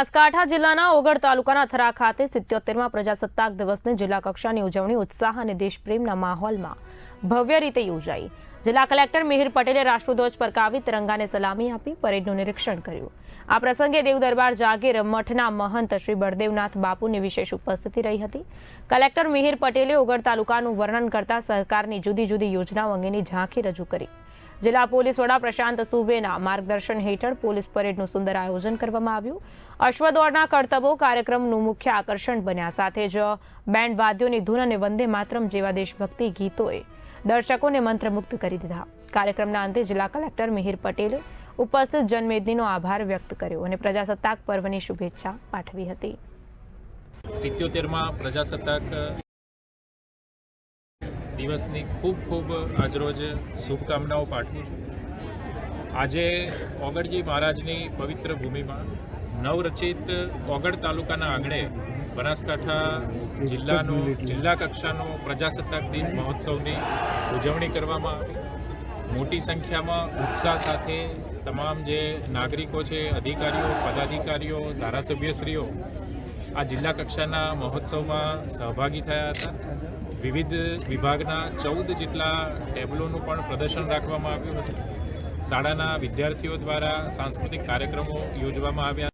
બનાસકાંઠા જિલ્લાના ઓગળ તાલુકાના થરા ખાતે 77મા પ્રજાસત્તાક દિવસની જિલ્લા કક્ષાની ઉજવણી ઉત્સાહ અને દેશપ્રેમના માહોલમાં ભવ્ય રીતે યોજાઈ। જિલ્લા કલેક્ટર મિહિર પટેલે રાષ્ટ્રધ્વજ ફરકાવી તિરંગાને સલામી આપી પરેડનું નિરીક્ષણ કર્યું। આ પ્રસંગે દેવ દરબાર જાગીર મઠના મહંત શ્રી બળદેવનાથ બાપુની વિશેષ ઉપસ્થિતિ રહી હતી। કલેક્ટર મિહિર પટેલે ઓગળ તાલુકાનું વર્ણન કરતા સરકારની જુદી જુદી યોજનાઓ અંગેની ઝાંખી રજૂ કરી। जिला पोलीस वड़ा प्रशांत सुबेना मार्गदर्शन हेठळ पोलीस परेडનું સુંદર આયોજન કરવામાં આવ્યું। અશ્વદોડના કરતબો કાર્યક્રમનું મુખ્ય આકર્ષણ બન્યા। સાથે જ બેન્ડ વાદ્યોની ધૂન અને વંદે માતરમ જેવા દેશભક્તિ ગીતોએ દર્શકોને મંત્રમુગ્ધ કરી દીધા। કાર્યક્રમના અંતે જિલ્લા કલેક્ટર મિહિર પટેલે ઉપસ્થિત જનમેદનીનો આભાર વ્યક્ત કર્યો અને પ્રજાસત્તાક પર્વની શુભેચ્છા પાઠવી હતી। 77મા પ્રજાસત્તાક દિવસની ખૂબ ખૂબ આજરોજ શુભકામનાઓ પાઠવું છું। આજે ઓગળજી મહારાજની પવિત્ર ભૂમિમાં નવરચિત ઓગળ તાલુકાના આંગણે બનાસકાંઠા જિલ્લા કક્ષાનો પ્રજાસત્તાક દિન મહોત્સવની ઉજવણી કરવામાં આવી। મોટી સંખ્યામાં ઉત્સાહ સાથે તમામ જે નાગરિકો છે, અધિકારીઓ, પદાધિકારીઓ, ધારાસભ્યશ્રીઓ આ જિલ્લા કક્ષાના મહોત્સવમાં સહભાગી થયા હતા। વિવિધ વિભાગના 14 જેટલા ટેબલોનું પણ પ્રદર્શન રાખવામાં આવ્યું હતું। શાળાના વિદ્યાર્થીઓ દ્વારા સાંસ્કૃતિક કાર્યક્રમો યોજવામાં આવ્યા।